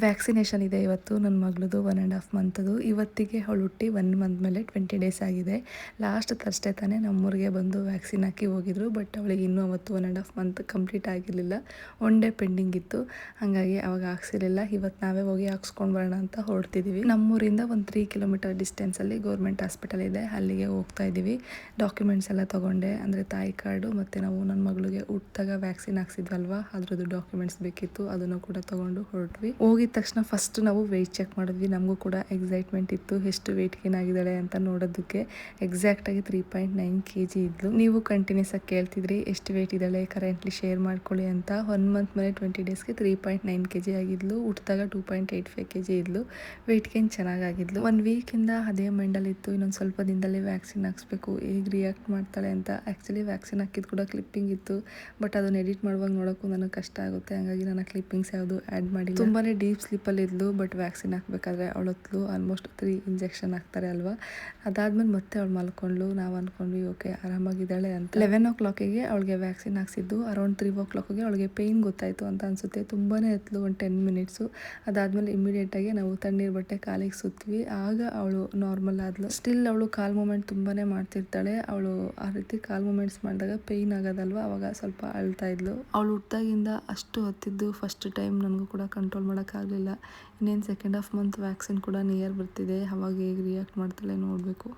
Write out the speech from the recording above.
Vaccination ಇದೆ ಇವತ್ತು ನನ್ನ ಮಗಳದು 1.5 ಮಂತದು. ಇವತ್ತಿಗೆ ಅವಳು ಹುಟ್ಟಿ 1 ಮಂತ್ ಮೇಲೆ 20 ಡೇಸ್ ಆಗಿದೆ. ಲಾಸ್ಟ್ ಥರ್ಸ್ಡೇ ತಾನೇ ನಮ್ಮೂರಿಗೆ ಬಂದು ವ್ಯಾಕ್ಸಿನ್ ಹಾಕಿ ಹೋಗಿದ್ರು. ಬಟ್ ಅವಳಿಗೆ ಇನ್ನೂ ಅವತ್ತು 1.5 ಮಂತ್ ಕಂಪ್ಲೀಟ್ ಆಗಿರಲಿಲ್ಲ. 1 ಡೇ ಪೆಂಡಿಂಗ್ ಇತ್ತು. ಹಾಗಾಗಿ ಅವಾಗ ಹಾಕ್ಸಿರಲಿಲ್ಲ. ಇವತ್ತು ನಾವೇ ಹೋಗಿ ಹಾಕ್ಸ್ಕೊಂಡು ಬರೋಣ ಅಂತ ಹೊರಡ್ತಿದ್ದೀವಿ. ನಮ್ಮೂರಿಂದ ಒಂದು 3 ಕಿಲೋಮೀಟರ್ ಡಿಸ್ಟೆನ್ಸಲ್ಲಿ ಗೌರ್ಮೆಂಟ್ ಹಾಸ್ಪಿಟಲ್ ಇದೆ, ಅಲ್ಲಿಗೆ ಹೋಗ್ತಾ ಇದ್ದೀವಿ. ಡಾಕ್ಯುಮೆಂಟ್ಸ್ ಎಲ್ಲ ತೊಗೊಂಡೆ, ಅಂದರೆ ತಾಯಿ ಕಾರ್ಡು ಮತ್ತು ನಾವು ನನ್ನ ಮಗಳಿಗೆ ಹುಟ್ಟಿದಾಗ ವ್ಯಾಕ್ಸಿನ್ ಹಾಕ್ಸಿದ್ವಲ್ವ ಅದ್ರದ್ದು ಡಾಕ್ಯುಮೆಂಟ್ಸ್ ಬೇಕಿತ್ತು, ಅದನ್ನು ಕೂಡ ತೊಗೊಂಡು ಹೊರಟ್ವಿ. ಹೋಗಿದ ತಕ್ಷಣ ಫಸ್ಟ್ ನಾವು ವೆಯ್ಟ್ ಚೆಕ್ ಮಾಡಿದ್ವಿ. ನಮಗೂ ಕೂಡ ಎಕ್ಸೈಟ್ಮೆಂಟ್ ಇತ್ತು ಎಷ್ಟು ವೆಯ್ಟ್ ಗೇನ್ ಆಗಿದ್ದಾಳೆ ಅಂತ ನೋಡೋದಕ್ಕೆ. ಎಕ್ಸಾಕ್ಟಾಗಿ 3.9 kg ಇದ್ಲು. ನೀವು ಕಂಟಿನ್ಯೂಸ್ ಆಗಿ ಕೇಳ್ತಿದ್ರಿ ಎಷ್ಟು ವೆಯ್ಟ್ ಇದ್ದಾಳೆ ಕರೆಂಟ್ಲಿ ಶೇರ್ ಮಾಡ್ಕೊಳ್ಳಿ ಅಂತ. 1 ಮಂತ್ ಮೇಲೆ 20 ಡೇಸ್ಗೆ 3.9 kg ಆಗಿದ್ಲು. ಹುಟ್ಟಿದಾಗ 2.85 kg ಇದ್ಲು. Weight gain ಚೆನ್ನಾಗಾಗಿದ್ಲು. 1 ವೀಕಿಂದ ಅದೇ ಮೈಂಡಲ್ಲಿ ಇತ್ತು, ಇನ್ನೊಂದು ಸ್ವಲ್ಪ ದಿನದಲ್ಲೇ ವ್ಯಾಕ್ಸಿನ್ ಹಾಕ್ಸ್ಬೇಕು, ಹೇಗೆ ರಿಯಾಕ್ಟ್ ಮಾಡ್ತಾಳೆ ಅಂತ. ಆ್ಯಕ್ಚುಲಿ ವ್ಯಾಕ್ಸಿನ್ ಹಾಕಿದ್ದು ಕೂಡ ಕ್ಲಿಪ್ಪಿಂಗ್ ಇತ್ತು, ಬಟ್ ಅದನ್ನು ಎಡಿಟ್ ಮಾಡುವಾಗ ನೋಡೋಕ್ಕೂ ನನಗೆ ಕಷ್ಟ ಆಗುತ್ತೆ. ಹಾಗಾಗಿ ನಾನು ಕ್ಲಿಪ್ಪಿಂಗ್ಸ್ ಯಾವುದು ಆ್ಯಡ್ ಮಾಡಿಲ್ಲ. ತುಂಬಾ ಡೀಪ್ ಸ್ಲೀಪಲ್ಲಿ ಇದ್ಲು. ಬಟ್ ವ್ಯಾಕ್ಸಿನ್ ಹಾಕಬೇಕಾದ್ರೆ ಅವಳೊತ್ಲು ಆಲ್ಮೋಸ್ಟ್ 3 ಇಂಜೆಕ್ಷನ್ ಹಾಕ್ತಾರೆ ಅಲ್ವಾ. ಅದಾದ್ಮೇಲೆ ಮತ್ತೆ ಅವಳು ಮಲ್ಕೊಂಡ್ಲು. ನಾವು ಅಂದ್ಕೊಂಡ್ವಿ ಓಕೆ ಆರಾಮಾಗಿದ್ದಾಳೆ ಅಂತ. 11 o'clockಗೆ ಅವಳಿಗೆ ವ್ಯಾಕ್ಸಿನ್ ಹಾಕ್ಸಿದ್ದು. ಅರೌಂಡ್ 3 o'clockಗೆ ಅವಳಿಗೆ ಪೇಯ್ನ್ ಗೊತ್ತಾಯಿತು ಅಂತ ಅನಿಸುತ್ತೆ. ತುಂಬಾ ಎತ್ತಲು ಒಂದು 10 ಮಿನಿಟ್ಸು. ಅದಾದಮೇಲೆ ಇಮಿಡಿಯೇಟಾಗಿ ನಾವು ತಣ್ಣೀರು ಬಟ್ಟೆ ಕಾಲಿಗೆ ಸುತ್ವಿ. ಆಗ ಅವಳು ನಾರ್ಮಲ್ ಆದ್ಲು. ಸ್ಟಿಲ್ ಅವಳು ಕಾಲ್ ಮೂಮೆಂಟ್ ತುಂಬಾ ಮಾಡ್ತಿರ್ತಾಳೆ. ಅವಳು ಆ ರೀತಿ ಕಾಲ್ ಮೂಮೆಂಟ್ಸ್ ಮಾಡಿದಾಗ ಪೇಯ್ನ್ ಆಗೋದಲ್ವ, ಅವಾಗ ಸ್ವಲ್ಪ ಅಳ್ತಾ ಇದ್ಲು. ಅವಳು ಹುಟ್ಟಾಗಿಂದ ಅಷ್ಟು ಹೊತ್ತಿದ್ದು ಫಸ್ಟ್ ಟೈಮ್ ನನಗೂ ಕೂಡ ಕಂಟ್ರೋಲ್ ಮಾಡೋಕ್ಕಾಗಲಿಲ್ಲ. ಇನ್ನೇನು 2.5 ಮಂತ್ ವ್ಯಾಕ್ಸಿನ್ ಕೂಡ ನಿಯರ್ ಬರ್ತಿದೆ. ಅವಾಗ ಹೇಗೆ ರಿಯಾಕ್ಟ್ ಮಾಡ್ತಾಳೆ ನೋಡಬೇಕು.